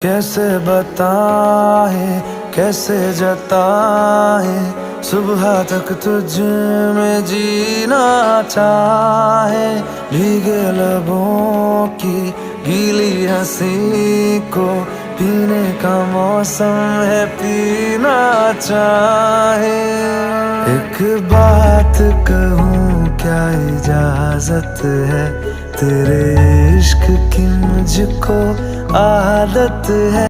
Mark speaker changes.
Speaker 1: कैसे बताए कैसे जताए सुबह तक तुझ में जीना चाहे। भीगे लबों की गीली हंसी को पीने का मौसम है, पीना चाहे। एक बात कहूँ क्या इजाजत है, तेरे इश्क की मुझको आदत है।